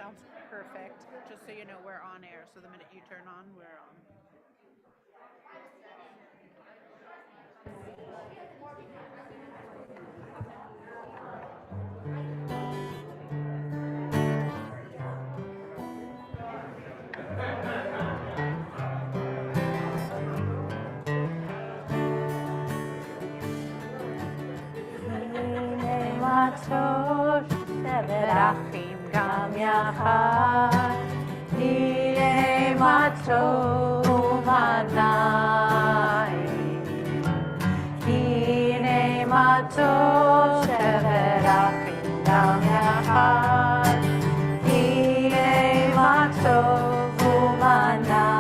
sounds perfect. Just so you know, we're on air. So the minute you turn on, we're on. ורחים גם יחד, הנה מה טוב עיניים, הנה מה טוב ורחים גם יחד, הנה מה טוב עיניים.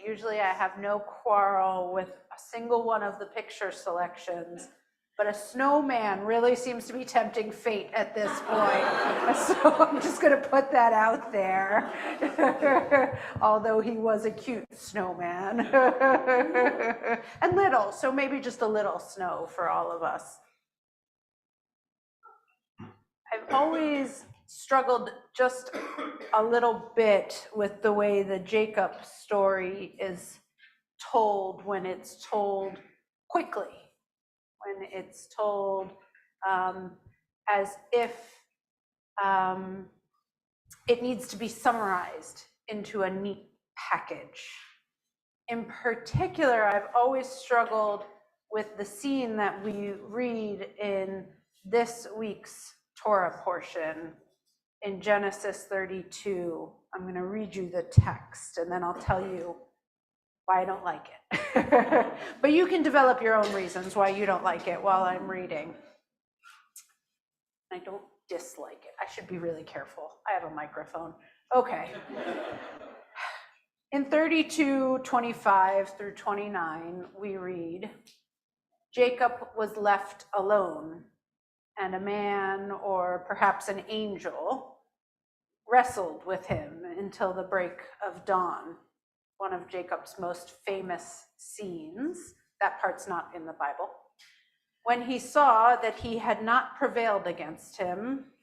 Usually I have no quarrel with a single one of the picture selections, but a snowman really seems to be tempting fate at this point. So I'm just going to put that out there, although he was a cute snowman and little, so maybe just a little snow for all of us. I've always struggled just a little bit with the way the Jacob story is told when it's told quickly, when it's told as if it needs to be summarized into a neat package. In particular, I've always struggled with the scene that we read in this week's Torah portion in Genesis 32. I'm going to read you the text and then I'll tell you why I don't like it. But you can develop your own reasons why you don't like it while I'm reading. I don't dislike it. I should be really careful. I have a microphone. Okay. In 32:25 through 29, we read, Jacob was left alone, and a man, or perhaps an angel, wrestled with him until the break of dawn. One of Jacob's most famous scenes. That part's not in the Bible. When he saw that he had not prevailed against him,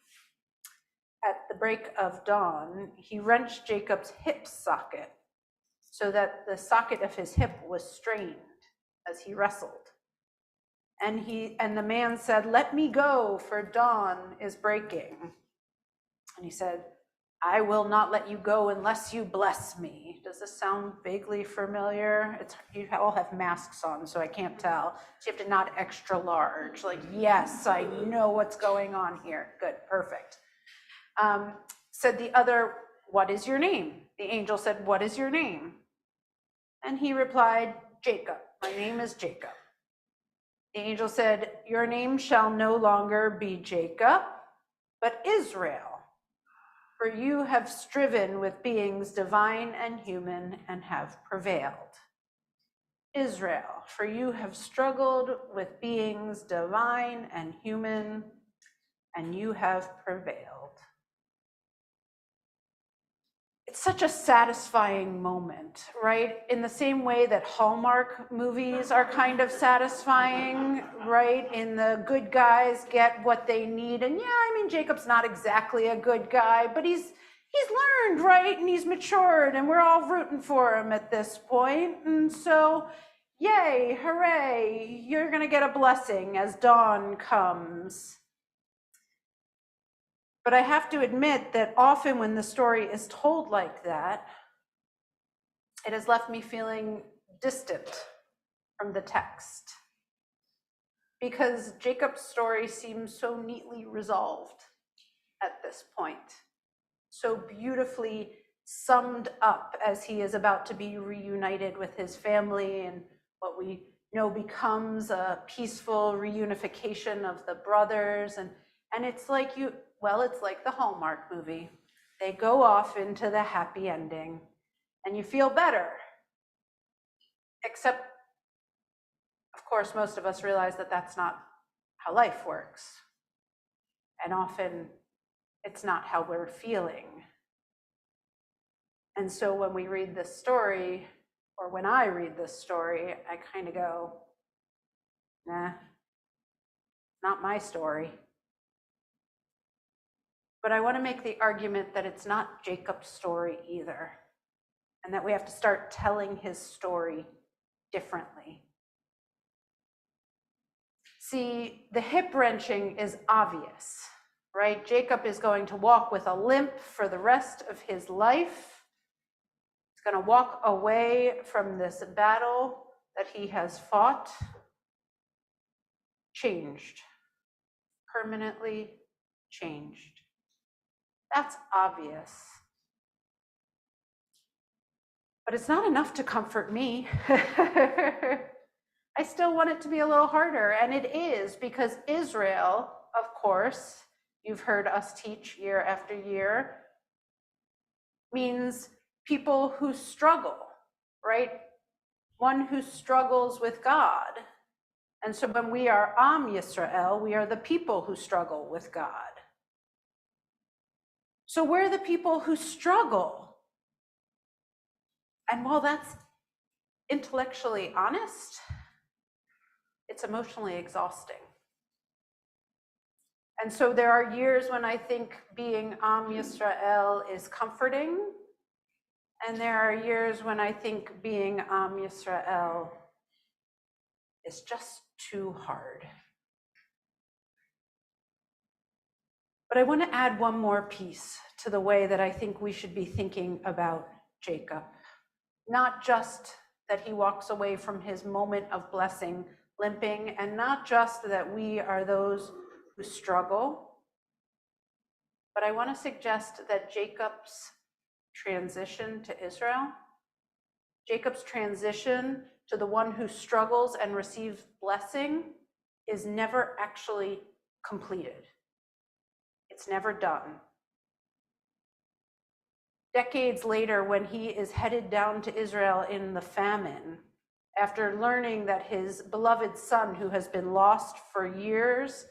at the break of dawn, he wrenched Jacob's hip socket so that the socket of his hip was strained as he wrestled. And the man said, "Let me go, for dawn is breaking." And he said, "I will not let you go unless you bless me." Does this sound vaguely familiar? You all have masks on, so I can't tell. So you have to nod extra large, like, yes, I know what's going on here. Good, perfect. Said the other, "What is your name?" The angel said, "What is your name?" And he replied, Jacob, my name is Jacob. The angel said, your name shall no longer be Jacob, but Israel, for you have striven with beings divine and human and have prevailed. Israel, for you have struggled with beings divine and human and you have prevailed. It's such a satisfying moment, right? In the same way that Hallmark movies are kind of satisfying, right? In the good guys get what they need. And yeah, I mean, Jacob's not exactly a good guy, but he's learned, right? And he's matured and we're all rooting for him at this point. And so, yay, hooray, you're gonna get a blessing as dawn comes. But I have to admit that often when the story is told like that, it has left me feeling distant from the text because Jacob's story seems so neatly resolved at this point, so beautifully summed up as he is about to be reunited with his family and what we know becomes a peaceful reunification of the brothers. And it's like it's like the Hallmark movie. They go off into the happy ending and you feel better. Except, of course, most of us realize that that's not how life works. And often it's not how we're feeling. And so when we read this story, or when I read this story, I kind of go, nah, not my story. But I want to make the argument that it's not Jacob's story either, and that we have to start telling his story differently. See, the hip wrenching is obvious, right? Jacob is going to walk with a limp for the rest of his life. He's going to walk away from this battle that he has fought, changed, permanently changed. That's obvious. But it's not enough to comfort me. I still want it to be a little harder, and it is, because Israel, of course, you've heard us teach year after year, means people who struggle, right? One who struggles with God. And so when we are Am Yisrael, we are the people who struggle with God. So we're the people who struggle. And while that's intellectually honest, it's emotionally exhausting. And so there are years when I think being Am Yisrael is comforting, and there are years when I think being Am Yisrael is just too hard. But I want to add one more piece to the way that I think we should be thinking about Jacob. Not just that he walks away from his moment of blessing limping, and not just that we are those who struggle, but I want to suggest that Jacob's transition to Israel, Jacob's transition to the one who struggles and receives blessing, is never actually completed. It's never done. Decades later, when he is headed down to Israel in the famine, after learning that his beloved son, who has been lost for years,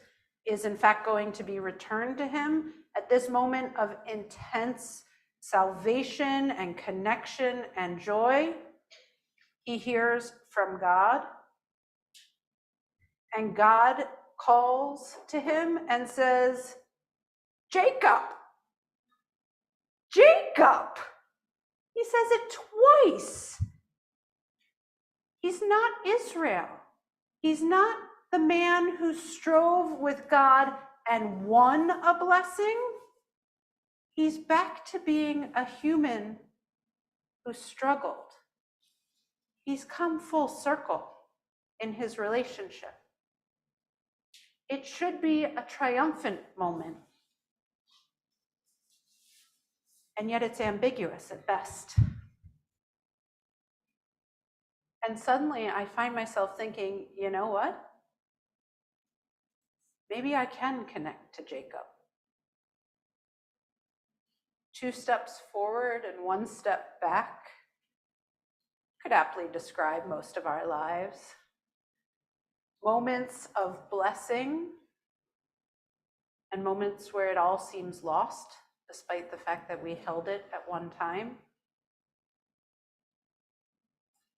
is in fact going to be returned to him, at this moment of intense salvation and connection and joy, he hears from God, and God calls to him and says, Jacob, Jacob. He says it twice. He's not Israel. He's not the man who strove with God and won a blessing. He's back to being a human who struggled. He's come full circle in his relationship. It should be a triumphant moment. And yet it's ambiguous at best. And suddenly I find myself thinking, you know what? Maybe I can connect to Jacob. 2 steps forward and 1 step back could aptly describe most of our lives. Moments of blessing and moments where it all seems lost, despite the fact that we held it at one time.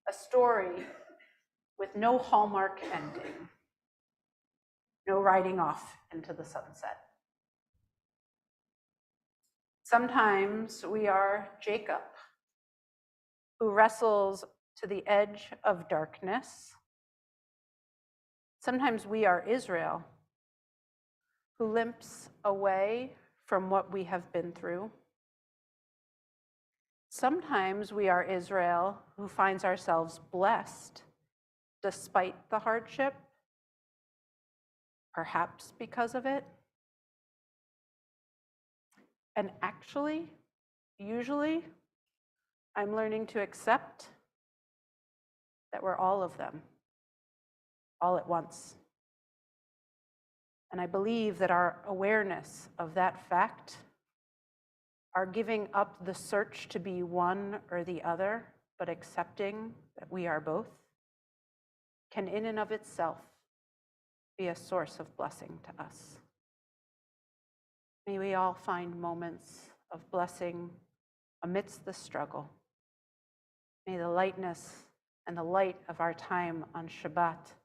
A story with no hallmark ending, no riding off into the sunset. Sometimes we are Jacob, who wrestles to the edge of darkness. Sometimes we are Israel, who limps away from what we have been through. Sometimes we are Israel, who finds ourselves blessed despite the hardship, perhaps because of it. And actually, usually, I'm learning to accept that we're all of them, all at once. And I believe that our awareness of that fact, our giving up the search to be one or the other, but accepting that we are both, can in and of itself be a source of blessing to us. May we all find moments of blessing amidst the struggle. May the lightness and the light of our time on Shabbat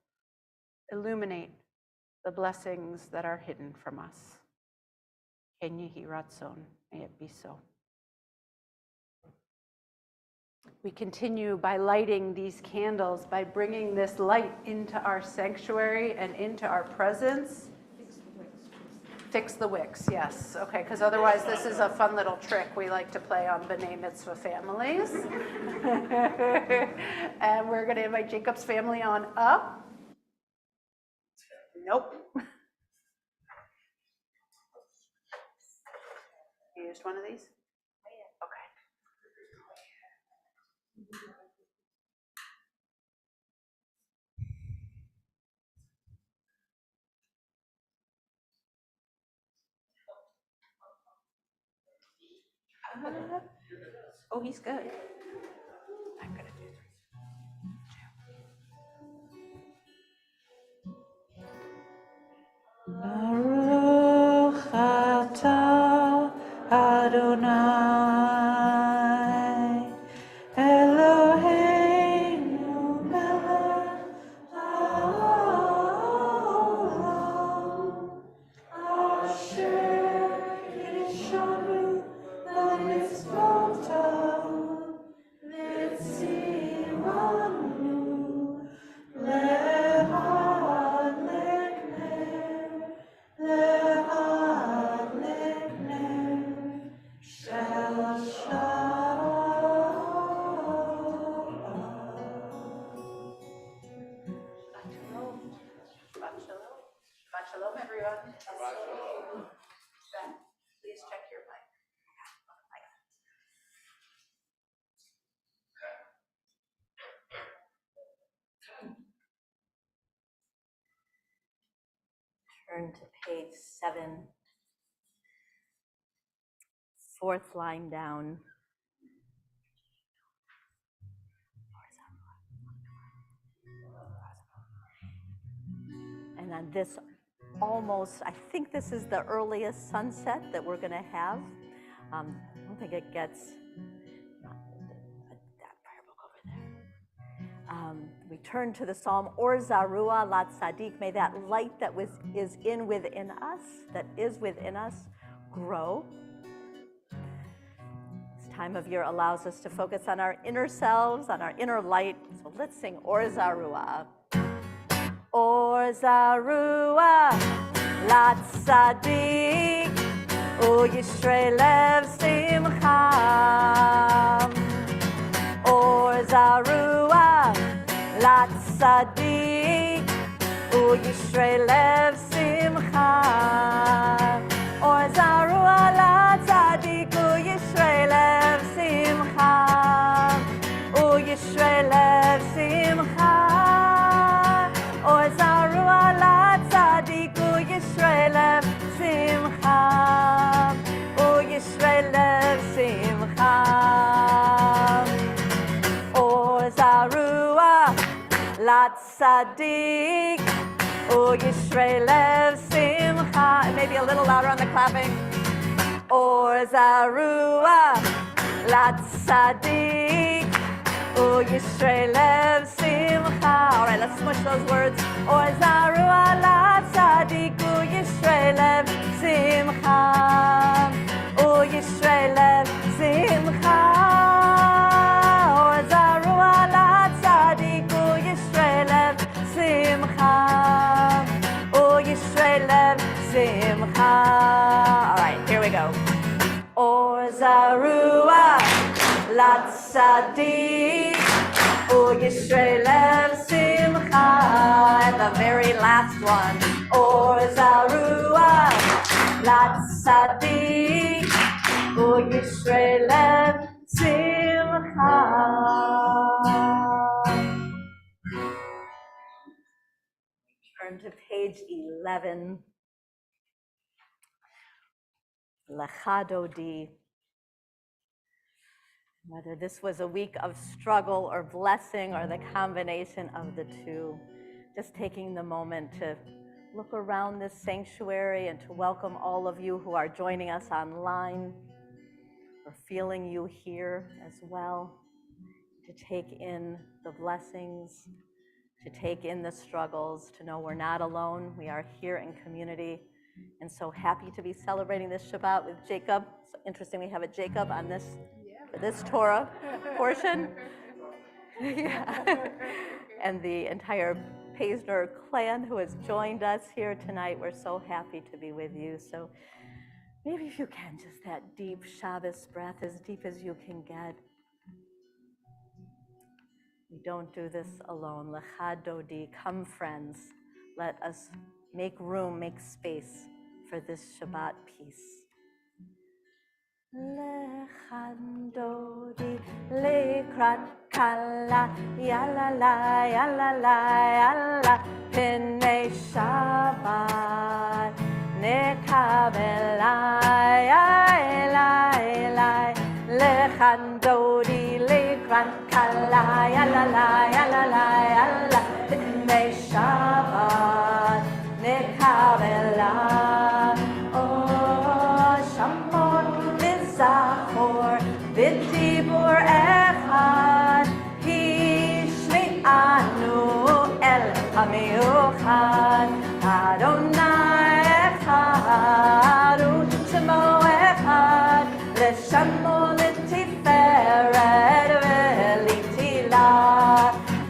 illuminate the blessings that are hidden from us. Ken Yehi Ratzon, may it be so. We continue by lighting these candles, by bringing this light into our sanctuary and into our presence. Fix the wicks, yes. Okay, because otherwise this is a fun little trick we like to play on B'nai Mitzvah families. And we're going to invite Jacob's family on up. Nope. You used one of these? Okay. Oh, he's good. I'm going to do 3. Baruch atah Adonai Eloheinu melech haolam asher yishanu b'mitzvotav v'tzivanu le'ad lekner shel Shabbat shalom, everyone. Ben, please check your mic. Turn to page 7, 4th line down. And on this almost, I think this is the earliest sunset that we're going to have. I don't think it gets, not that prayer book over there. We turn to the Psalm, Or Zarua Lat Sadik, may that light that is within us, grow. This time of year allows us to focus on our inner selves, on our inner light. So let's sing Or Zarua. Or Zarua Lat Sadik, U Yishrei Lev Simcha. Or Zarua Lat Sadik, U Yishrei Lev Simcha. Or Zarua Lat Sadik, U Yishrei Lev Simcha. U Yishrei Lev Simcha. Tzadik, Yishrei Lev Simcha. And maybe a little louder on the clapping. Or Zarua, La Tzadik, Yishrei Lev Simcha. All right, let's smush those words. Or Zarua, La Tzadik, Yishrei Lev Simcha. Yishrei Lev Simcha. Or Zarua, La Tzadik, Yishrei Lev Simcha. Yishrei Lev Simcha. All right, here we go. Or Zarua, La Tzadik, Yishrei Lev Simcha. And the very last one. Or Zarua, La Tzadik, Yishrei Lev Simcha. Turn to page 11. Lecha Dodi. Whether this was a week of struggle or blessing or the combination of the two, just taking the moment to look around this sanctuary and to welcome all of you who are joining us online or feeling you here as well, to take in the blessings, to take in the struggles, to know we're not alone. We are here in community, and so happy to be celebrating this Shabbat with Jacob. So interesting, we have a Jacob on this for this Torah portion. Yeah. And the entire Paisner clan who has joined us here tonight. We're so happy to be with you. So maybe if you can, just that deep Shabbos breath, as deep as you can get. We don't do this alone. Lecha Dodi, come friends. Let us make room, make space for this Shabbat peace. Lecha Dodi, lekrat kala, yalla la, yalla la, yalla, pinei Shabbat, nekabela, yalla, lecha Dodi, lekrat kala, yalla la, yalla, pinei Shabbat, nekabela, oh, Shamon, Zachor, B'dibur echad, Hishme'anu el hamiuchad, Adonai echad, U'shemo echad, L'shamo l'tiferet ve'litila,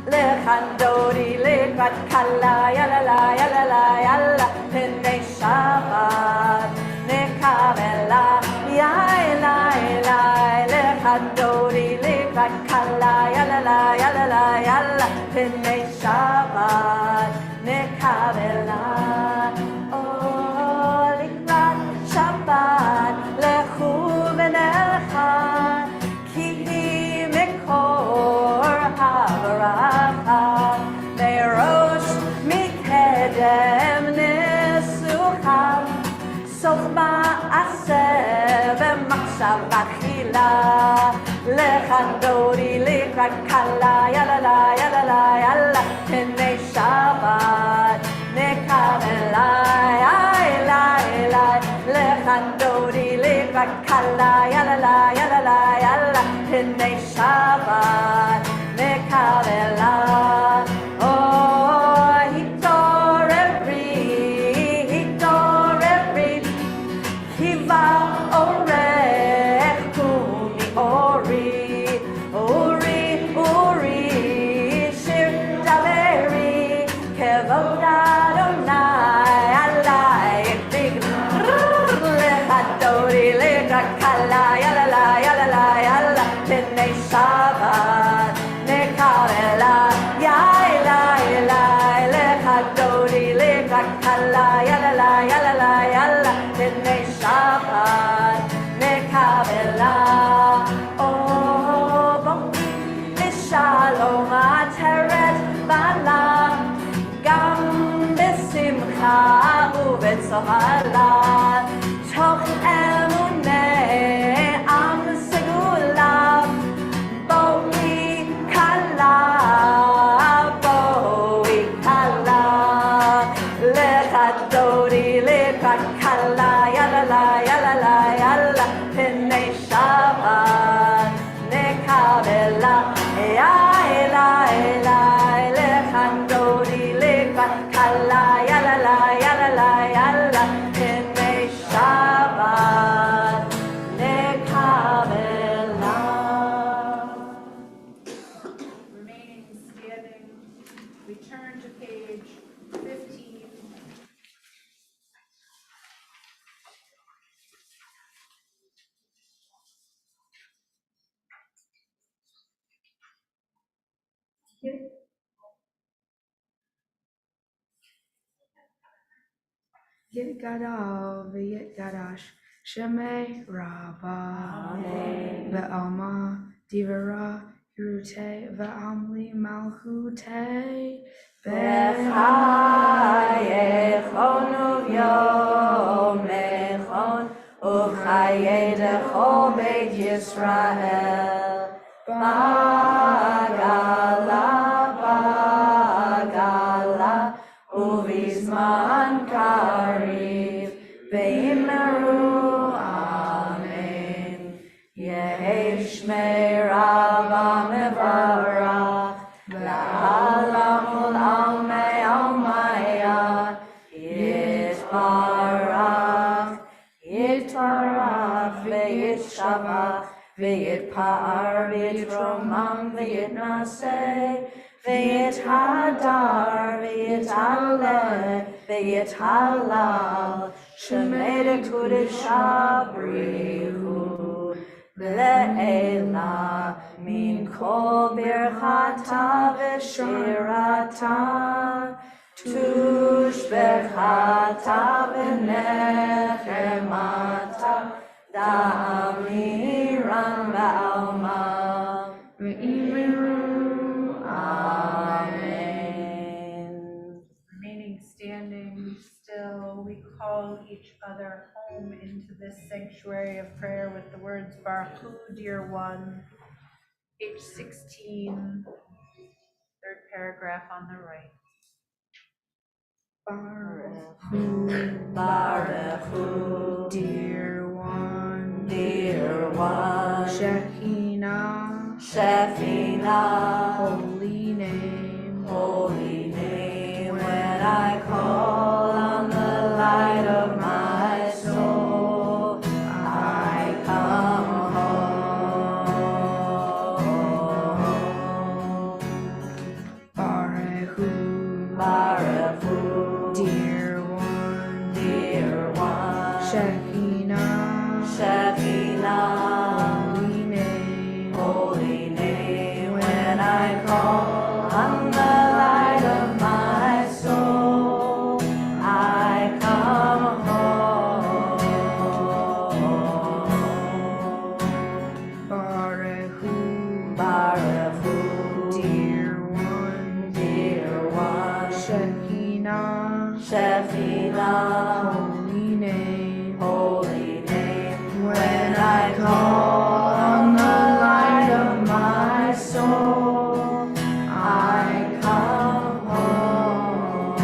Lechan Dodi, lekrat kala, yalla la, yalla la, yalla, Pinei Shabbat, nekabela, yalla, Lechan Dodi, lekrat kala, yalla la, yalla, Pinei Shabbat, nekabela, oh, lekrat Shabbat, lechu v'nelchan, ki hi mikor havaracha, merosh mikedem nisucham, sof ma'aseh v'machshav achila, lechan Dodi, lekrat kala, yalla la, yalla, pinei Shabbat, nekabela, lechan Dodi, lekrat kala, yalla la, yalla, pinei Shabbat, nekabela, oh, hitorevri, kiva orech kumi ori, shir daleri, kevod Adonai, alai, big, lechat Dodi, lekrat kala, yalla, pinei Shabbat, nekabela, yalla, lechat Dodi, lekrat kala, yalla, pinei Shabbat, nekabela, oh, b'chi v'shalom ateret bala, gam b'simcha u'b'tzohala, toch emunei am segula, boi kala, Yitgadal v'yitgadash Shemei Rabba Ve'alma Divara Hirute Ve'amli Malchute B'chayechon uvyomechon Uchaye dechol Beit Yisrael Bagala Uvizman Kariv Veimeru Amen Yehi Shmei Rabba Mevarach La'alam Ul'almei Almaya Yitbarach Ve'yitshevach Ve'yitpa'ar Ve'yitromam Ve'yitnaseh Ve'yithadar Ve'yithaleh Ve'yithalal Shemei Kedusha Brihu Le'ela Min Kol Birchata V'shirata Tushbechata V'nechemata Da'amiran Ba'alma Ve'imiru Amen. Remaining standing still, we call each other home into this sanctuary of prayer with the words Baruch Hu, dear one, page 16, third paragraph on the right. Baruch Hu, dear one, Shekinah, holy name, when I call on the light of my soul, I come home. Baruch Hu, dear one, Shekinah, holy name, when I call on the light of my soul, I come home. Baruch Hu, dear one, Shekinah, holy name, when I call on the light of my soul, I come home.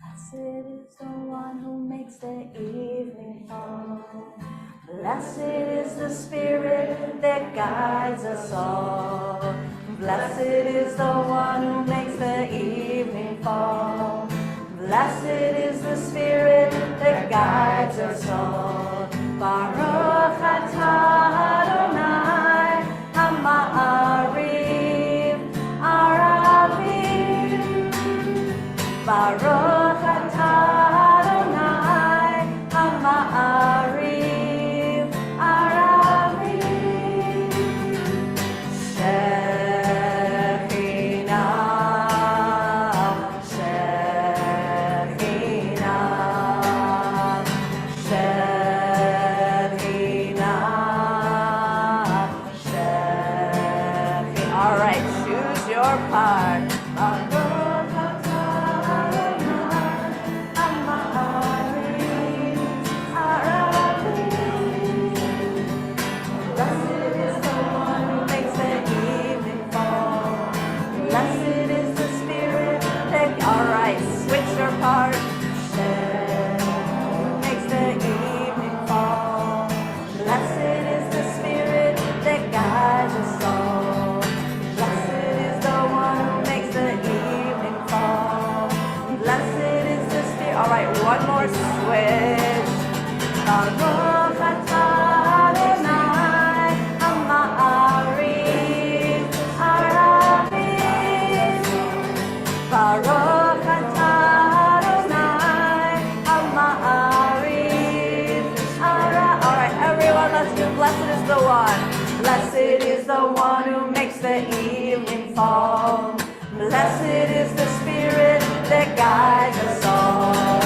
Blessed is the one who makes the evening fall. Blessed is the Spirit that guides us all. Blessed is the one who makes the evening fall. Blessed is the Spirit that guides us all. Baruch atah Adonai Hama'ariv Aravim. Baruch atah Adonai Hama'ariv Aravim. All right, choose your part. Baruch atah Adonai Hama'ariv Aravim. Blessed is the one who makes the evening fall. Blessed is the Spirit that, all right, switch your part. Makes the evening fall. Blessed is the Spirit that guides us all. Blessed is the one who makes the evening fall. Blessed is the Spirit. All right, one more switch. Baruch atah Adonai Hama'ariv Aravim. Blessed is the Spirit that guides us all.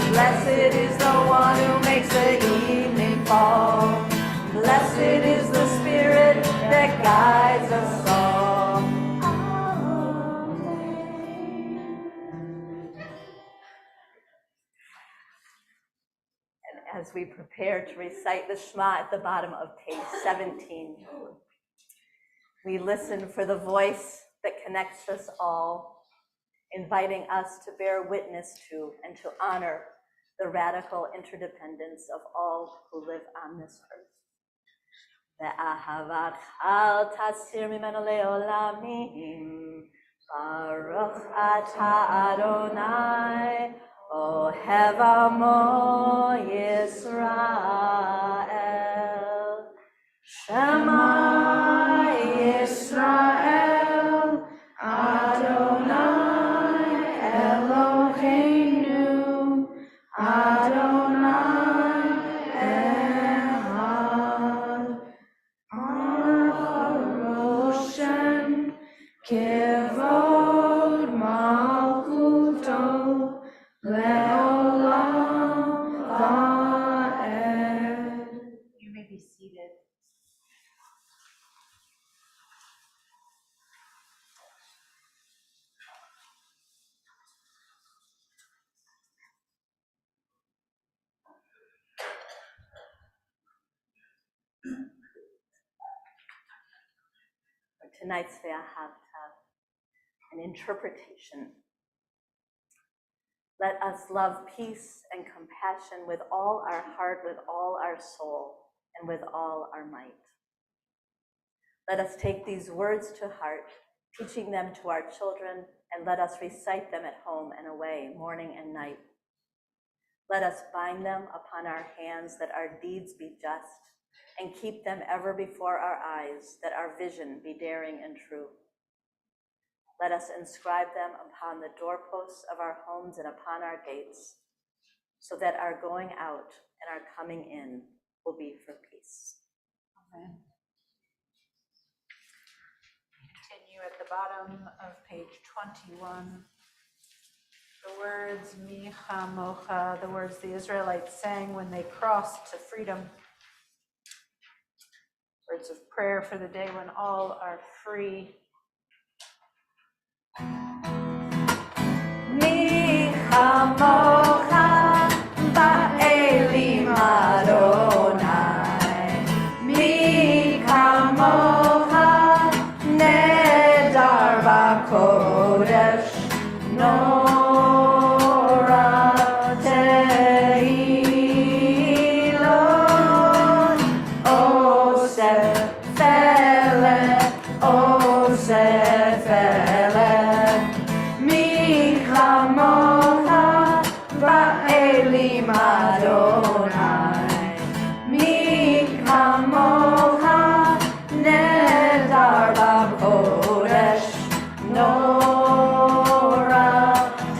Blessed is the one who makes the evening fall. Blessed is the Spirit that guides us all. And as we prepare to recite the Shema at the bottom of page 17, we listen for the voice that connects us all, inviting us to bear witness to and to honor the radical interdependence of all who live on this earth. Ve'ahavatcha al tasir mimenu le'olamim, Baruch atah Adonai, Ohev amo Yisrael. Shema Yisrael, Adonai Eloheinu, Adonai Echad. Haroshem kevod malchuto leolam va'ed. You may be seated. For tonight's Ve'ahavta, an interpretation. Let us love peace and compassion with all our heart, with all our soul, and with all our might. Let us take these words to heart, teaching them to our children, and let us recite them at home and away, morning and night. Let us bind them upon our hands, that our deeds be just, and keep them ever before our eyes, that our vision be daring and true. Let us inscribe them upon the doorposts of our homes and upon our gates, so that our going out and our coming in will be for peace. Amen. Continue at the bottom of page 21. The words Mi Chamocha, the words the Israelites sang when they crossed to freedom. Words of prayer for the day when all are free. Mi Chamocha ba'elim Adonai, Mi Chamocha nedar b'kodesh, Nora tehilot, Osef Felet, Osef Felet, Mi Chamocha ba'elim Adonai, Mi Chamocha nedar b'kodesh, Nora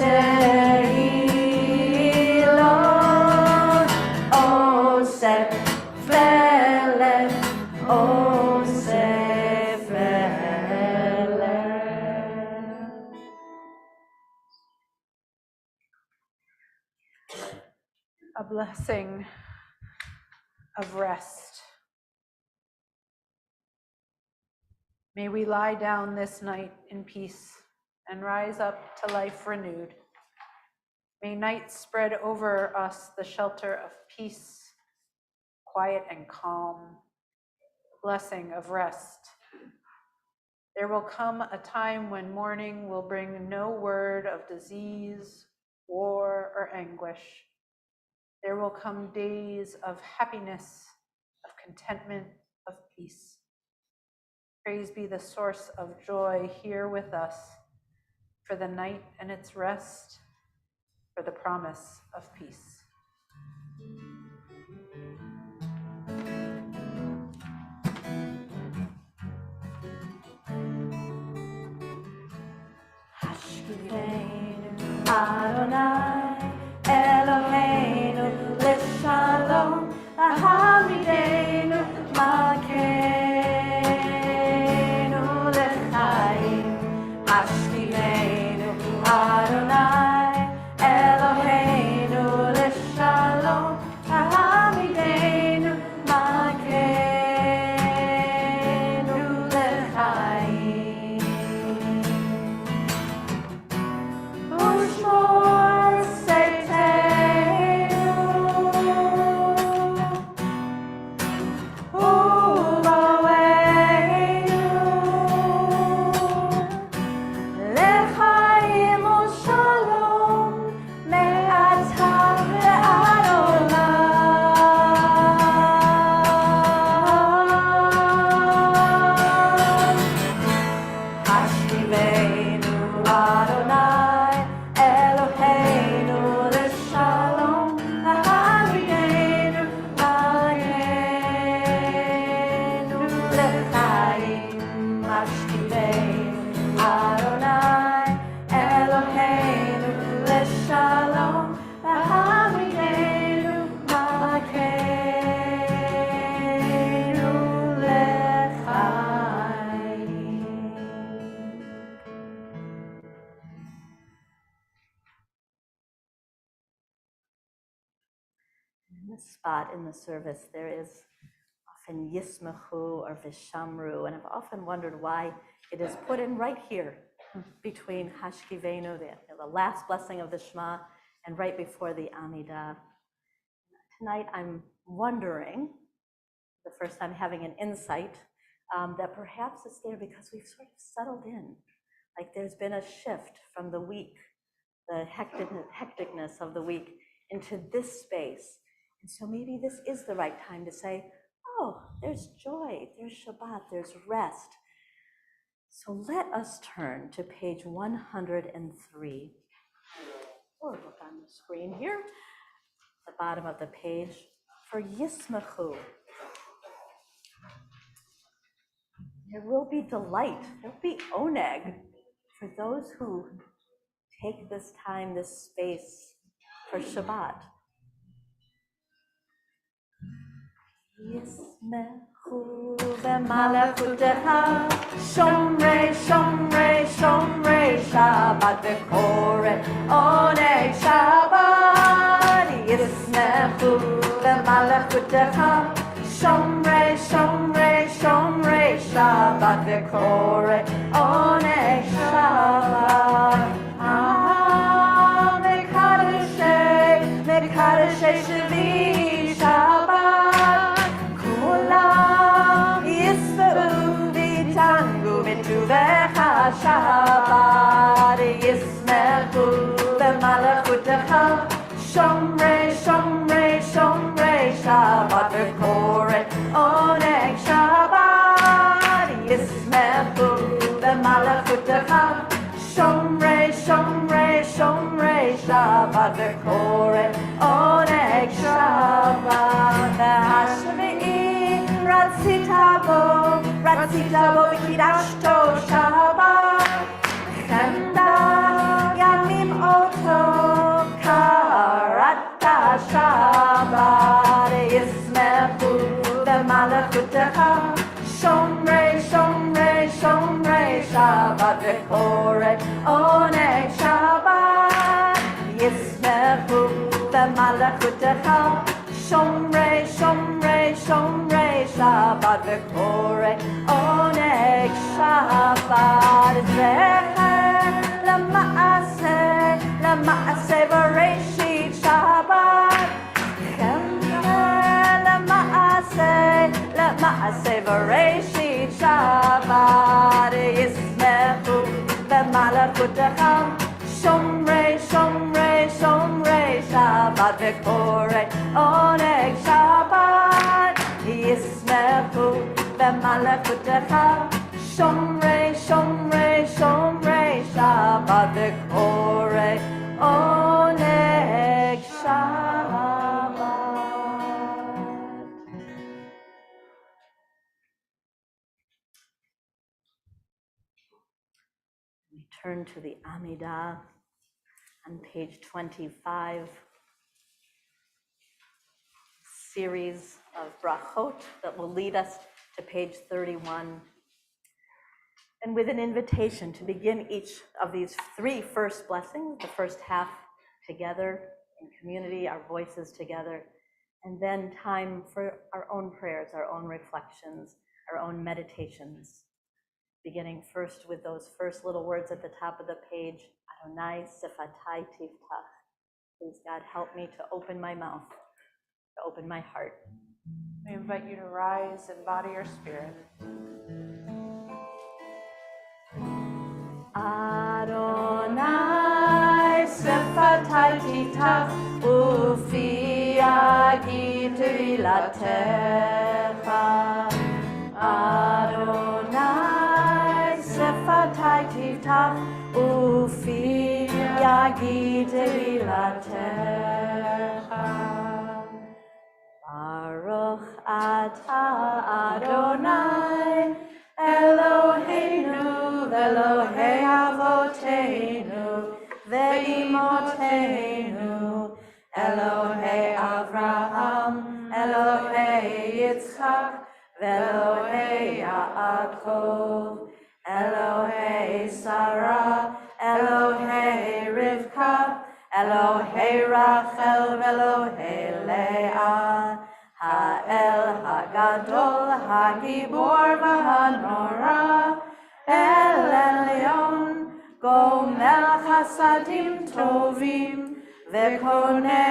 tehilot, Osef Felet, Osef Felet. A blessing of rest. May we lie down this night in peace and rise up to life renewed. May night spread over us the shelter of peace, quiet and calm, blessing of rest. There will come a time when morning will bring no word of disease, war, or anguish. There will come days of happiness, of contentment, of peace. Praise be the source of joy here with us, for the night and its rest, for the promise of peace. Adonai Eloheinu l'shalom, Ahamidenu Malkeinu l'chaim, Hashkivenu this spot in the service, there is often Yismachu or Vishamru, and I've often wondered why it is put in right here between Hashkivenu, the last blessing of the Shema, and right before the Amidah. Tonight, I'm wondering, the first time having an insight, that perhaps it's there because we've sort of settled in. Like there's been a shift from the week, the hecticness of the week, into this space. And so maybe this is the right time to say, oh, there's joy, there's Shabbat, there's rest. So let us turn to page 103, or look on the screen here, the bottom of the page, for Yismachu. There will be delight, there will be oneg for those who take this time, this space for Shabbat. Yismechu b'malachutecha, shomrei, shomrei, shomrei Shabbat v'koreh oneg Shabbat. Yismechu b'malachutecha, shomrei, shomrei, shomrei Shabbat v'koreh oneg Shabbat. Mekadeshei Shvi Shabbat, Kulam Yisme'u v'tangu mituvecha Shabbat. Yismechu b'malachutecha, Shomrei, Shomrei, Shomrei Shabbat v'koreh oneg Shabbat. Yismechu b'malachutecha, Shomrei, Shomrei, Shomrei Shabbat v'koreh oneg Shabbat. V'hashvi'i ratzita bo v'kidashto Shabbat. Chemda yamim oto karata Shabbat. Yismechu b'malachutecha, Shomrei, Shomrei, Shomrei Shabbat v'koreh oneg Shabbat. Yismechu b'malachutecha, Shomrei, Shomrei, Shomrei Shabbat v'koreh oneg Shabbat. Zecher l'maaseh b'reishit Shabbat. L'maaseh b'reishit Shabbat. Yismechu b'malachutecha, Shomrei, Shomrei, Shomrei Shabbat v'koreh oneg Shabbat. Yismechu b'malachutecha, Shomrei, Shomrei, Shomrei Shabbat v'koreh oneg Shabbat. We turn to the Amidah on page 25, series of brachot that will lead us to page 31. And with an invitation to begin each of these three first blessings, the first half together in community, our voices together, and then time for our own prayers, our own reflections, our own meditations. Beginning first with those first little words at the top of the page, Adonai Sifatai Tiftach. Please, God, help me to open my mouth, to open my heart. We invite you to rise and body your spirit. Adonai Sifatai Tiftach, Ufi Yagid Tvilatecha. Adonai Sifatai Tiftach, Ufi Yagid Tvilatecha. Baruch Atah Adonai Eloheinu v'Elohei Avoteinu ve'imotenu, Elohei Avraham, Elohei Yitzchak, v'Elohei Yaakov, Elohei Sarah, Elohei Rivka, Elohei Rachel, v'Elohei Leah. גומל חסדים טובים וקונה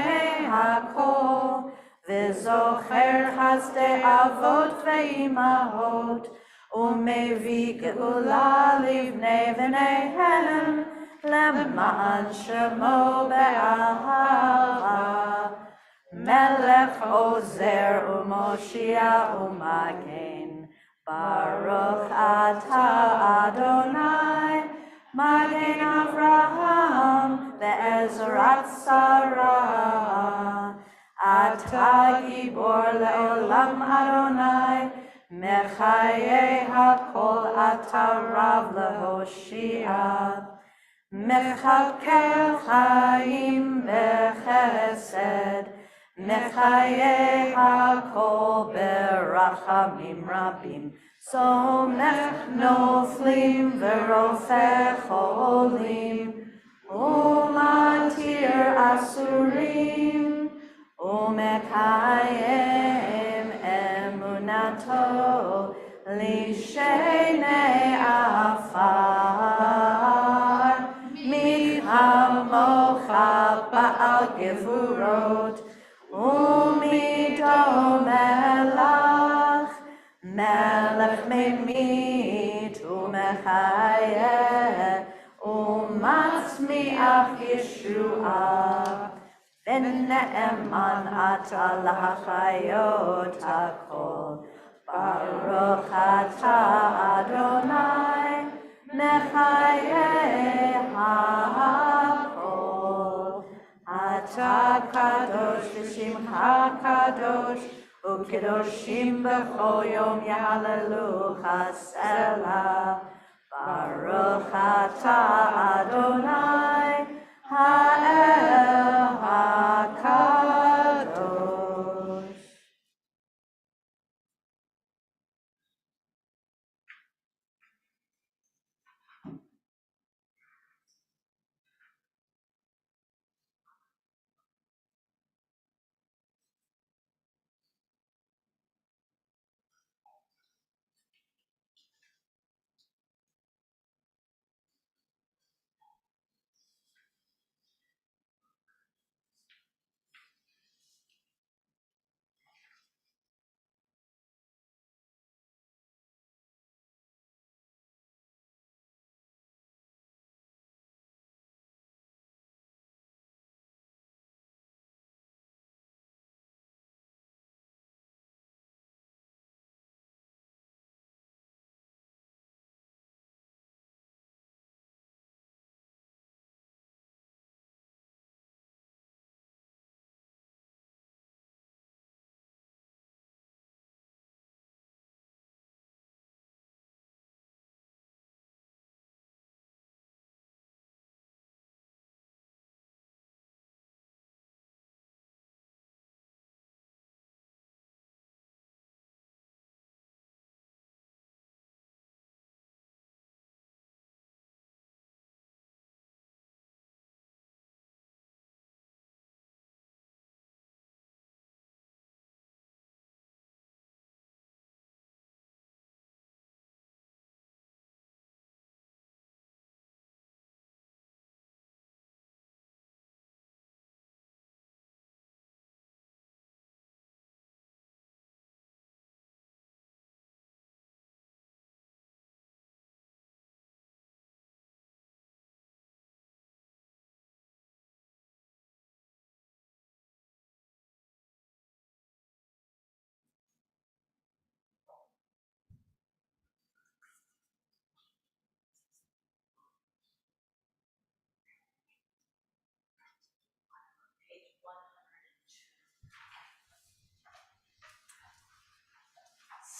הכל, וזוכר חסדי אבות ואימהות, ומביא גאולה לבני בניהם, למען שמו באהבה. מלך עוזר ומושיע ומגן, ברוך אתה אדוני, מגן אברהם בעזרת שרה. אתה גיבור לעולם אדוני, מחיי הכל אתה רב להושיע. מחכה חיים בחסד, מחיי הכל ברחמים רבים. סומך נופלים ורופא חולים, ומתיר אסורים, ומקיים אמונתו לשני עפר. מי כמוך בעל גבורות, ומי דומה לך, מלך ממית ומחיה, ומצמיח ישועה. ונאמן אתה להחיות הכל, ברוך אתה אדוני, מחיי הכל. אתה קדוש ושמך קדוש, וקדושים בכל יום יהללוך סלה. ברוך אתה אדוני, האל הקדוש.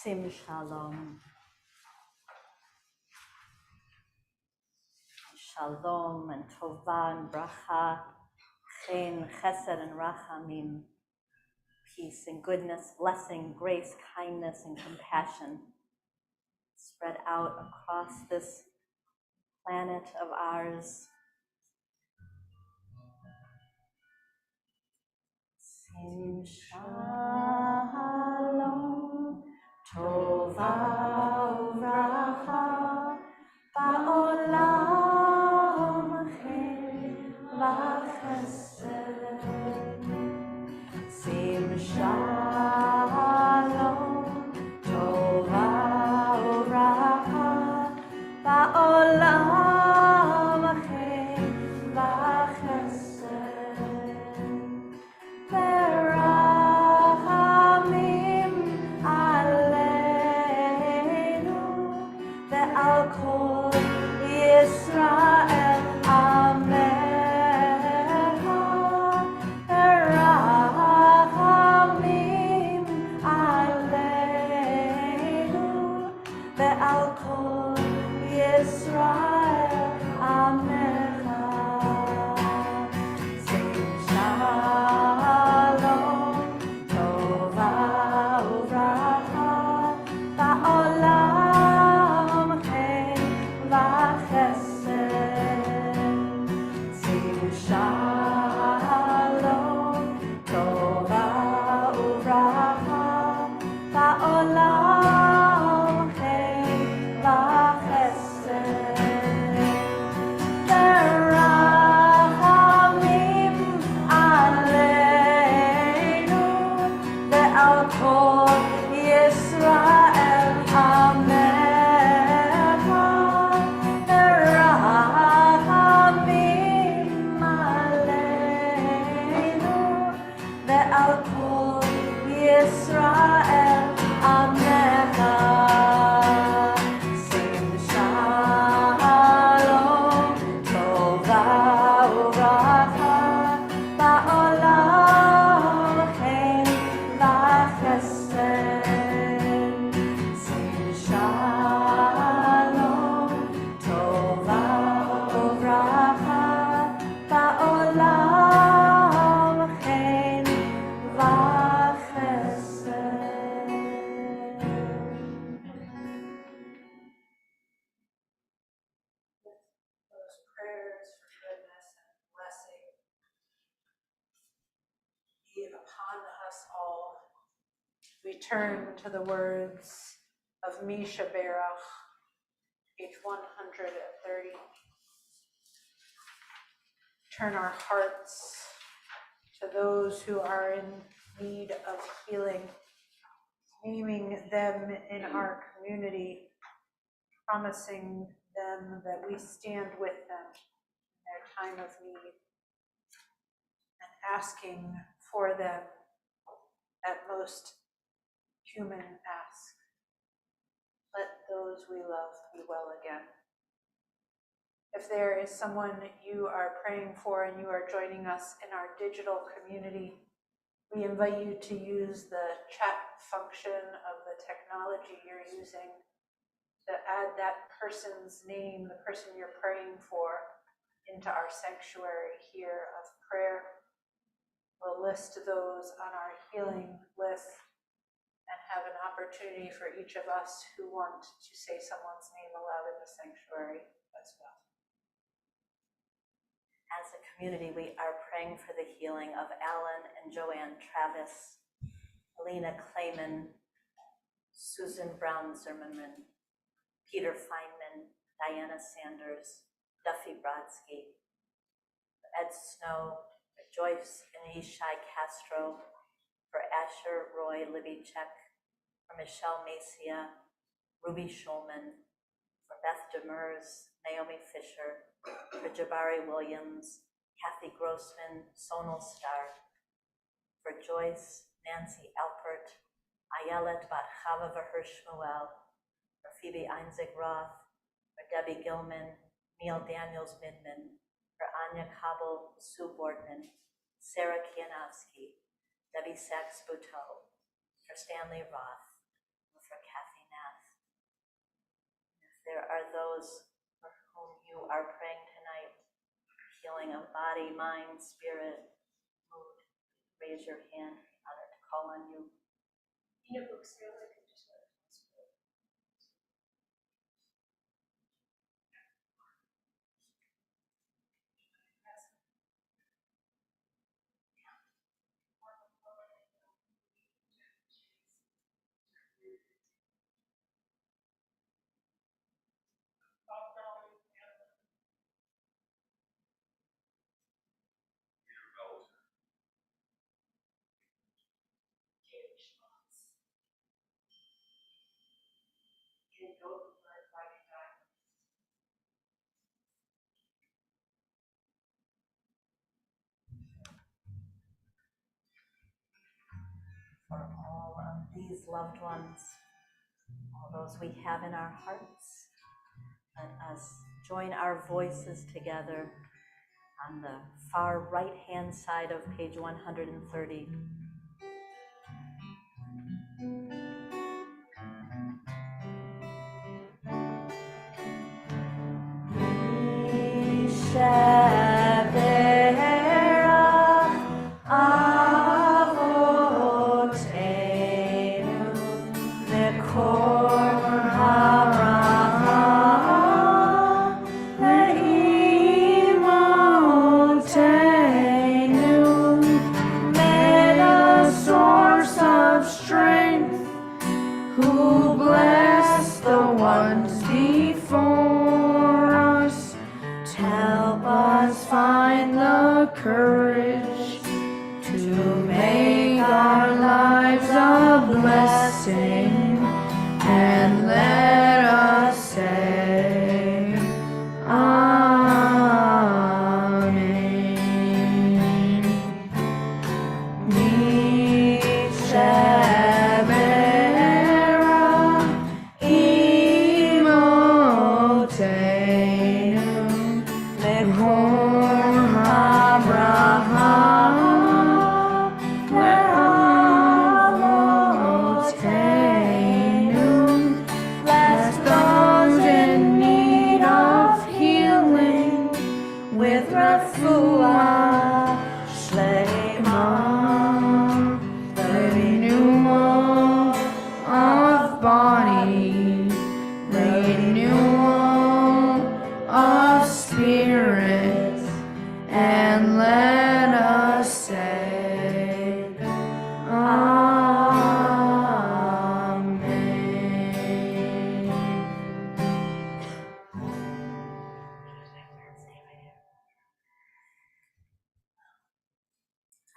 Sim Shalom. Shalom and Tova and Bracha, Chen, Chesed and Rachamim, peace and goodness, blessing, grace, kindness, and compassion spread out across this planet of ours. Sim Shalom, Tova uvracha, ba'olam upon us all. We turn to the words of Misha Berach, page 130. Turn our hearts to those who are in need of healing, naming them in our community, promising them that we stand with them in their time of need, and asking for them that most human ask. Let those we love be well again. If there is someone you are praying for and you are joining us in our digital community, we invite you to use the chat function of the technology you're using to add that person's name, the person you're praying for, into our sanctuary here of prayer. We'll list those on our healing list and have an opportunity for each of us who want to say someone's name aloud in the sanctuary as well. As a community, we are praying for the healing of Alan and Joanne Travis, Alina Clayman, Susan Brown Zimmerman, Peter Feynman, Diana Sanders, Duffy Brodsky, Ed Snow, for Joyce and Yishai Castro, for Asher Roy Libychek, for Michelle Macia, Ruby Schulman, for Beth Demers, Naomi Fisher, for Jabari Williams, Kathy Grossman, Sonal Star, for Joyce, Nancy Alpert, Ayelet Bat Chava Vaher Shmuel, for Phoebe Einzig Roth, for Debbie Gilman, Neil Daniels Midman, for Anya Kabel, Sue Boardman, Sarah Kianowski, Debbie Sachs Buteau, for Stanley Roth, and for Kathy Nath. If there are those for whom you are praying tonight, healing of body, mind, spirit, mood, raise your hand. Honored to call on you. For all of these loved ones, all those we have in our hearts, let us join our voices together on the far right-hand side of page 130. Who bless the ones before us, help us find the courage to make our lives a blessing, and let us say Amen. And let us say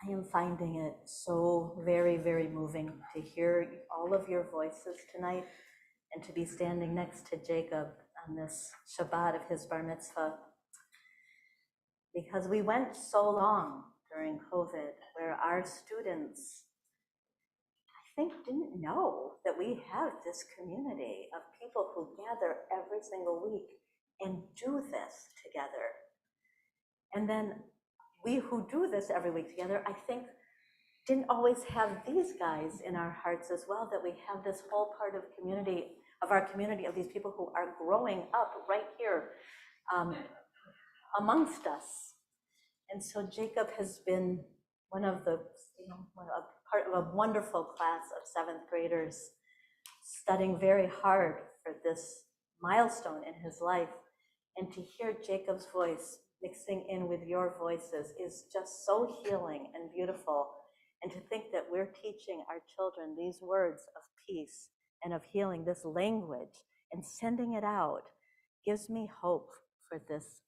I am finding it so very, very moving to hear all of your voices tonight and to be standing next to Jacob on this Shabbat of his bar mitzvah. Because we went so long during COVID where our students, I think, didn't know that we have this community of people who gather every single week and do this together. And then we who do this every week together, I think, didn't always have these guys in our hearts as well, that we have this whole part of community, of our community, of these people who are growing up right here amongst us. And so Jacob has been one of the, part of a wonderful class of 7th graders studying very hard for this milestone in his life. And to hear Jacob's voice mixing in with your voices is just so healing and beautiful. And to think that we're teaching our children these words of peace and of healing, this language, and sending it out gives me hope for this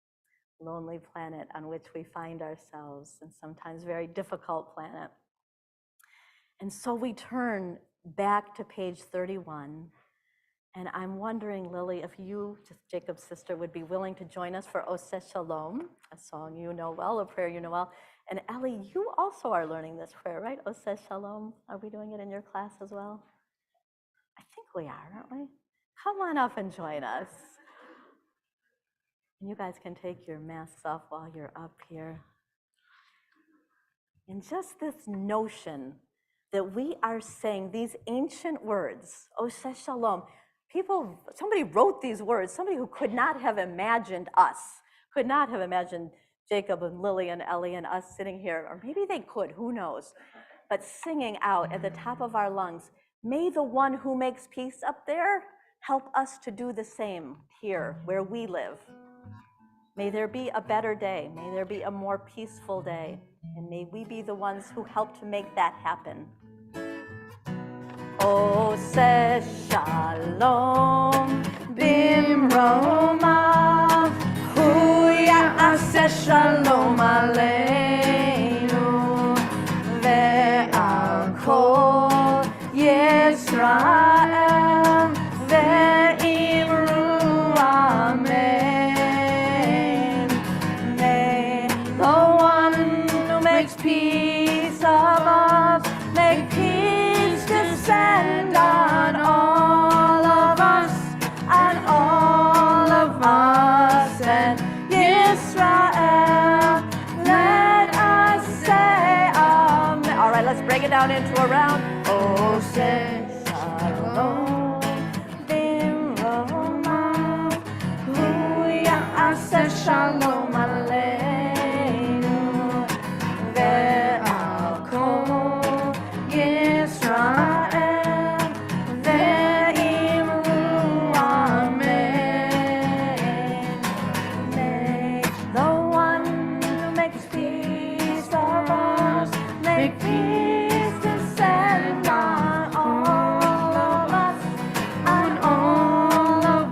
lonely planet on which we find ourselves, and sometimes very difficult planet. And so we turn back to page 31. And I'm wondering, Lily, if you, Jacob's sister, would be willing to join us for Oseh Shalom, a song you know well, a prayer you know well. And Ellie, you also are learning this prayer, right? Oseh Shalom. Are we doing it in your class as well? I think we are, aren't we? Come on up and join us. And you guys can take your masks off while you're up here. And just this notion that we are saying these ancient words, Oseh Shalom. Somebody wrote these words, somebody who could not have imagined us, could not have imagined Jacob and Lily and Ellie and us sitting here, or maybe they could, who knows, but singing out at the top of our lungs, may the one who makes peace up there help us to do the same here where we live. May there be a better day, may there be a more peaceful day, and may we be the ones who help to make that happen. Oseh Shalom Bimromav Hu Ya'aseh Shalom Aleinu Ve'al Kol Yisrael Ve'imru Amen. May the one who makes peace of us make peace descend on all of us, and all of us, and Yisrael, let us say amen. All right, let's break it down into a round. Oseh Shalom Bimromav Hu Ya'aseh Shalom Aleinu Ve'al Kol Yisrael Ve'imru Amen. May the one who makes peace of us make peace descend on all of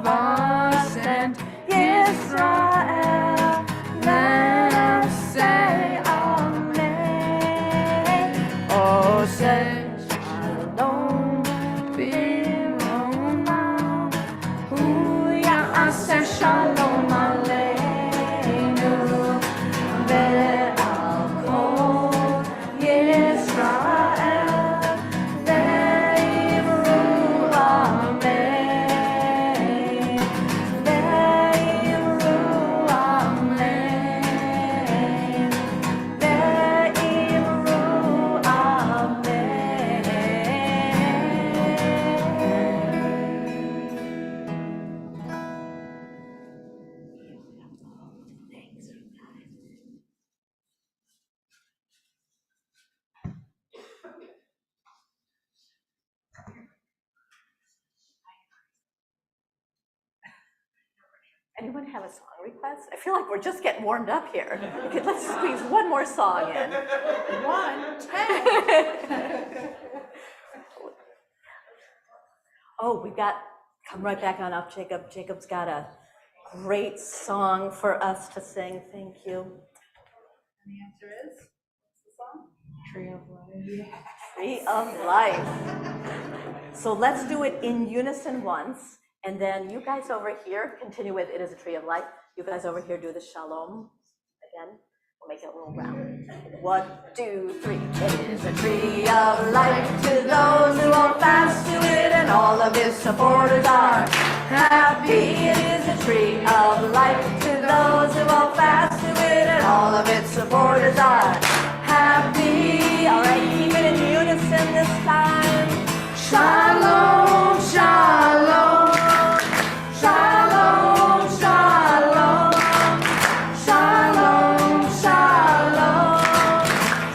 us, and Israel. Let us say amen. Oseh Shalom Bimromav Hu Ya'aseh Shalom Aleinu Ve'al Kol Yisrael Ve'imru Amen. Ve'imru Amen. Ve'imru Anyone have a song request? I feel like we're just getting warmed up here. Okay, let's squeeze one more song in. 1:10. Oh, come right back on up, Jacob. Jacob's got a great song for us to sing. Thank you. And the answer is, what's the song? Tree of life. Tree of life. So let's do it in unison once, and then you guys over here continue with it is a tree of life. You guys over here do the shalom again. We'll make it a little round. 1, 2, 3. It is a tree of life to those who hold fast to it, and all of its supporters are happy. It is a tree of life to those who hold fast to it, and all of its supporters are happy. All right, keep it in unison this time. Shalom, shalom. Shalom, shalom. Shalom, shalom.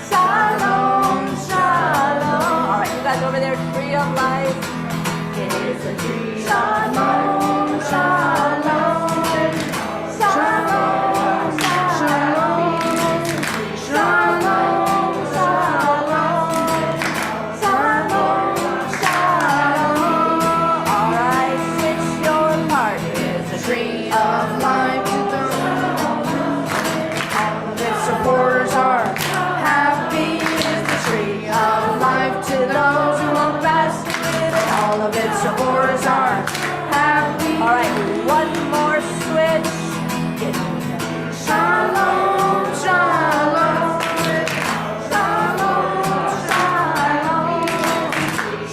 Shalom, shalom. All right, you guys over there, tree of life. It is a tree of life. Shalom, shalom. Shalom, shalom. Shalom, shalom. All right, switch your part. It is a tree of Life to those all of its supporters are happy. It is the tree of life to those who hold fast to it, and all of its supporters are happy. All right, one more switch. Shalom, shalom. Shalom, shalom.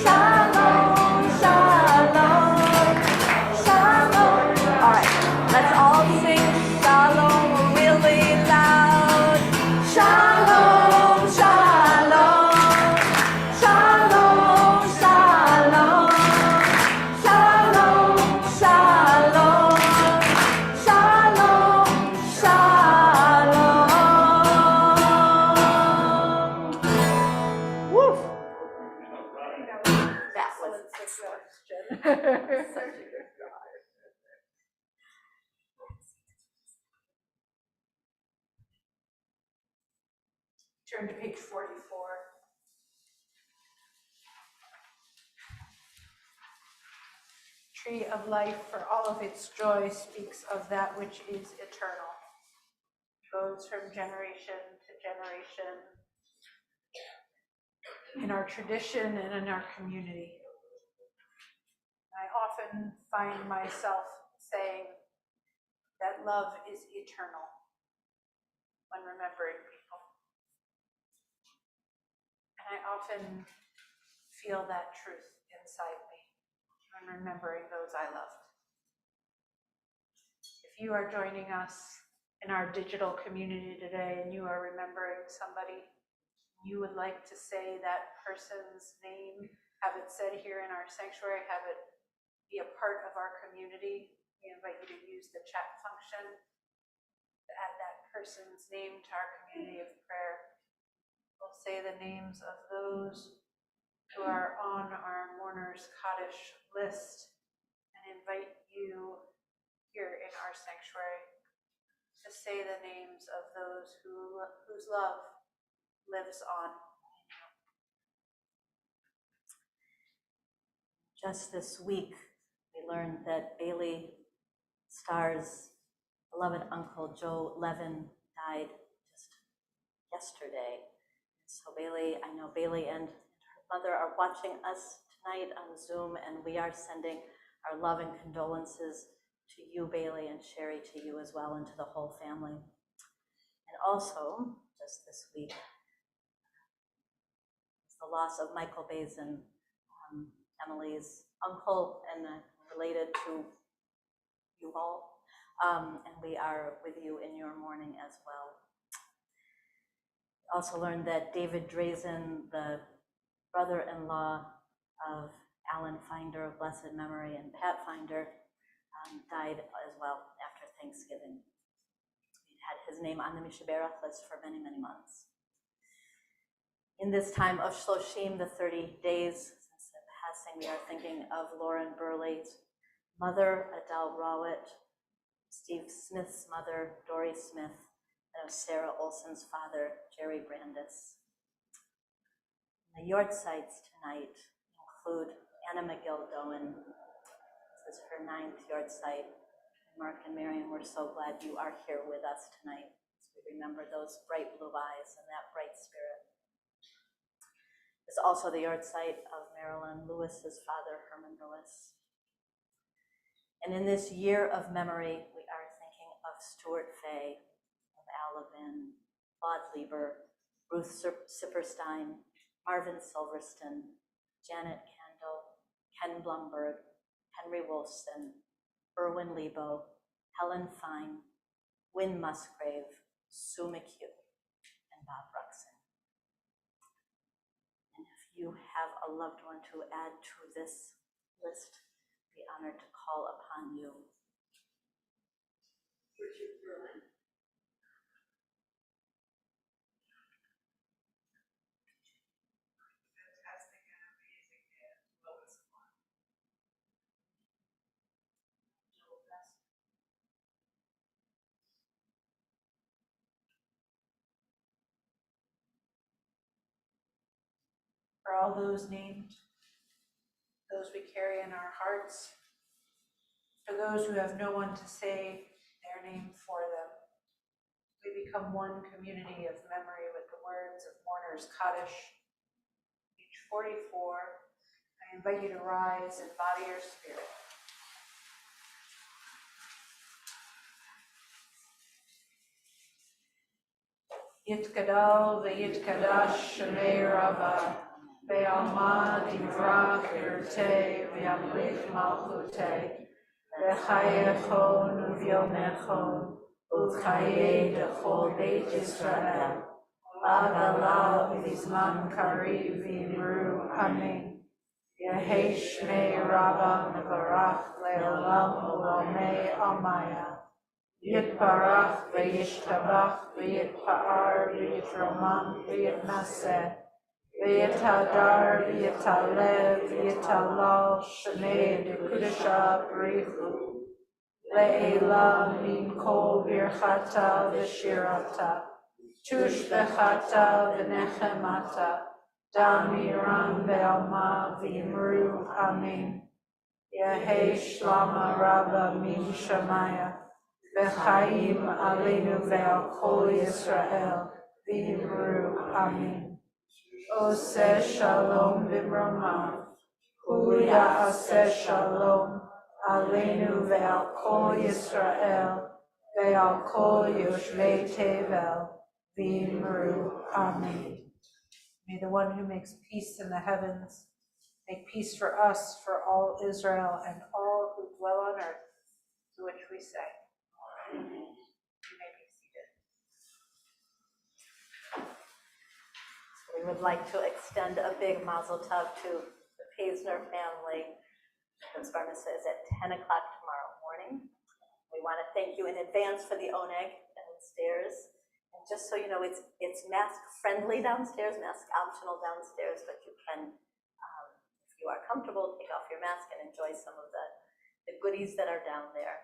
Shalom, shalom. Shalom. All right, let's all sing shalom really loud. Shalom, shalom. Shalom, shalom. Shalom, shalom. Shalom, shalom. Woo! That was Turn to page 44. Tree of life, for all of its joy, speaks of that which is eternal. Goes from generation to generation in our tradition and in our community. I often find myself saying that love is eternal when remembering people. And I often feel that truth inside me when remembering those I loved. If you are joining us in our digital community today and you are remembering somebody, you would like to say that person's name, have it said here in our sanctuary, have it be a part of our community, we invite you to use the chat function to add that person's name to our community of prayer. We'll say the names of those who are on our mourners Kaddish list and invite you here in our sanctuary to say the names of those whose love lives on. just this week, we learned that Bailey Starr's beloved uncle, Joe Levin, died just yesterday. So Bailey, I know Bailey and her mother are watching us tonight on Zoom, and we are sending our love and condolences to you, Bailey, and Sherry, to you as well, and to the whole family. And also, just this week, the loss of Michael Bazin, Emily's uncle, and related to you all. And we are with you in your mourning as well. Also learned that David Drazen, the brother-in-law of Alan Finder of blessed memory and Pat Finder, died as well after Thanksgiving. He had his name on the Mishaberach list for many, many months. In this time of Shloshim, the 30 days since the passing, we are thinking of Lauren Burley's mother, Adele Rawit, Steve Smith's mother, Dory Smith, and of Sarah Olson's father, Jerry Brandis. The yortzites tonight include Anna McGill-Doan. This is her 9th yortzite. Mark and Marion, we're so glad you are here with us tonight as we remember those bright blue eyes and that bright spirit. is also the yahrzeit of Marilyn Lewis's father, Herman Lewis. And in this year of memory, we are thinking of Stuart Fay, of Al Levin, Claude Lieber, Ruth Sipperstein, Marvin Silverston, Janet Kendall, Ken Blumberg, Henry Wolfson, Erwin Lebo, Helen Fine, Wynne Musgrave, Sue McHugh, and Bob Ruxin. And if you have a loved one to add to this list, be honored to call upon you. Richard Berman. Fantastic and amazing and Lois one. Joel Best. For all those named, those we carry in our hearts, for those who have no one to say their name for them, we become one community of memory with the words of Mourner's Kaddish. Page 44, I invite you to rise and body your spirit. Yitkadal v'yitkadash shemei Rava, ve'alma divrach irtei v'yamlich malchutei, v'chayechon uv'yomechon, uv'chayei dechol beit Yisrael, v'agalav v'zman kariv v'imru, amen. Yehei shmei Rava mevarach le'olam u'lamei amaya. Yitbarach v'yishtabach v'yitpa'ar v'yitramam v'yitnaseh v'yitadar v'yitalev v'yitalal shnei dekudasha b'richu le'ela min kol birchata v'shirata tush bechata v'nechemata damiran ve'alma v'yimru amen. Yehei shlama rabba min shamaya V'chaim aleinu ve'al kol Yisrael v'yimru amen. Oseh shalom v'mrama, hu ya'aseh shalom aleinu ve'al kol Yisrael ve'al kol yoshvei tevel v'yimru amen. May the one who makes peace in the heavens make peace for us, for all Israel, and all who dwell on earth, to which we say, you may be seated. We would like to extend a big mazel tov to the Paisner family. This bar mitzvah is at 10 o'clock tomorrow morning. We want to thank you in advance for the oneg downstairs. And just so you know, it's mask friendly downstairs, mask optional downstairs, but you can, if you are comfortable, take off your mask and enjoy some of the goodies that are down there.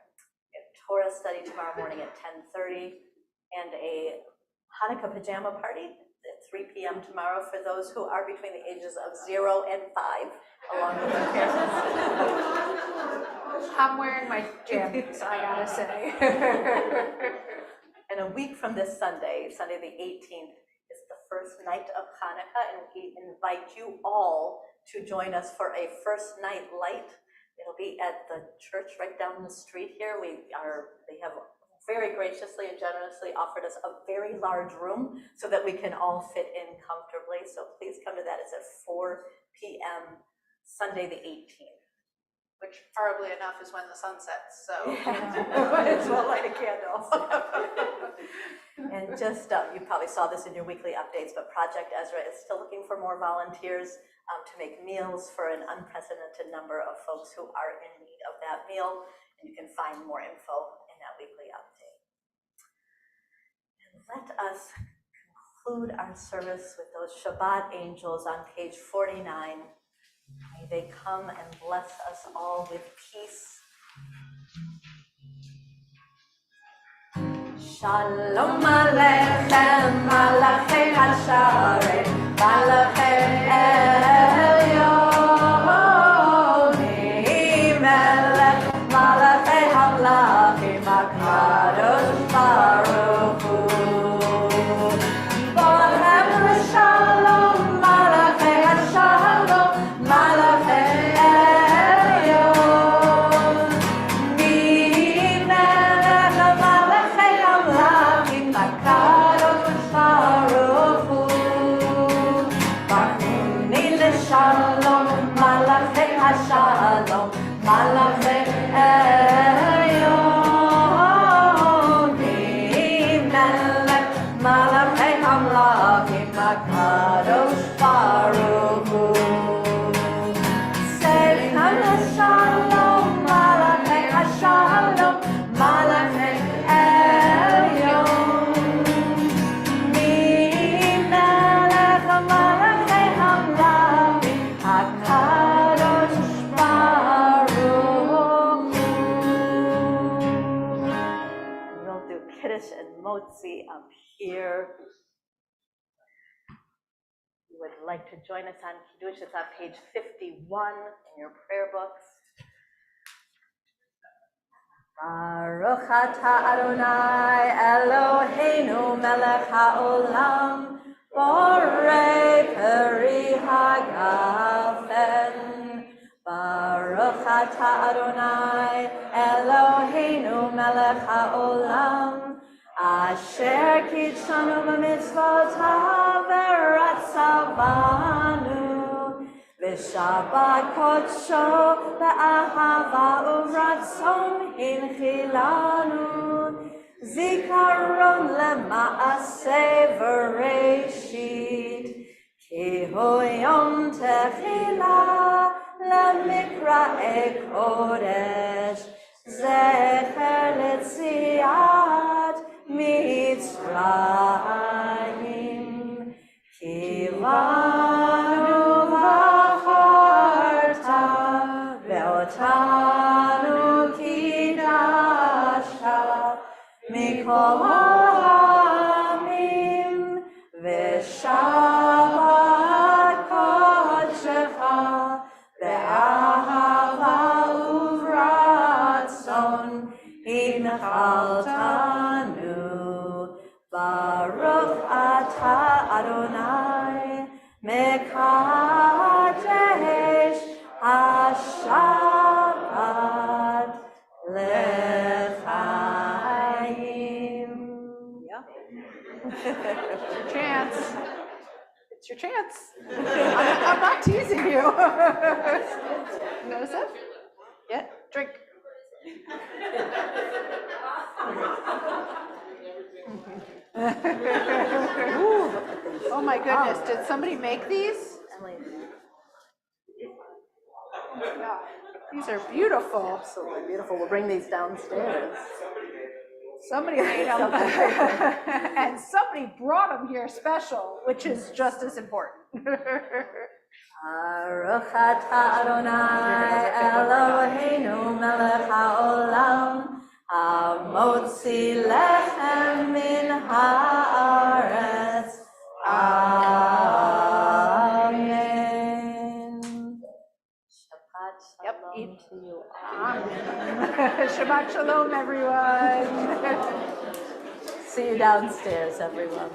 We have Torah study tomorrow morning at 10:30 and a Hanukkah pajama party at 3 p.m. tomorrow for those who are between the ages of 0 and 5, along with their parents. I'm wearing my jammies, I gotta say. And a week from this Sunday, Sunday the 18th, is the first night of Hanukkah, and we invite you all to join us for a first night light. It'll be at the church right down the street here. They have very graciously and generously offered us a very large room so that we can all fit in comfortably. So please come to that. It's at 4 p.m. Sunday the 18th. Which horribly enough is when the sun sets, so. Might as well light a candle. And just, you probably saw this in your weekly updates, but Project Ezra is still looking for more volunteers to make meals for an unprecedented number of folks who are in need of that meal. And you can find more info in that weekly update. And let us conclude our service with those Shabbat angels on page 49. May they come and bless us all with peace. Shalom Aleichem, Malachei Hasharei, Malachei Elyonim, Melech Malachei Hamlachim, HaKadosh Baruch Hu. Bohem Shalom, Malachei HaKadosh Baruch Hu. Seichem Shalom, Malachei HaShalom, Malachei Elyon. Mi-melech Malachei HaMelachim, HaKadosh Baruch Hu. We'll do Kiddush and Motzi up here. If you would like to join us on Kiddush, it's on page 51 in your prayer books. Baruch atah Adonai Eloheinu melech haolam, borei peri hagafen. Baruch atah Adonai Eloheinu melech haolam, asher kitshanu b'mitzvotav v'ratzavanu. V'shabbat kodsho be'ahava uvratzon hinchilanu, zikaron lema'aseh v'reishit, ki hu yom techila lemikra'e kodesh, zecher letziat Mitzrayim, kivanu Ve'otanu kidashta mikol ha'amim, ve'shabbat kodshecha be'ahava uvratzon hinchaltanu. Baruch atah Adonai mekadesh Shabbat L'chaim. Yeah. Chance. It's your chance. I'm not teasing you. Notice that? Yeah, drink. Oh my goodness, did somebody make these? Emily, Yeah, these are beautiful. absolutely beautiful. We'll bring these downstairs. Somebody made them. And somebody brought them here special, which is just as important. Baruch atah Adonai Eloheinu melech haolam, hamotzi lechem min haaretz. Amen. Shabbat Yep, shalom eat. to you all. Shabbat shalom, everyone. See you downstairs, everyone.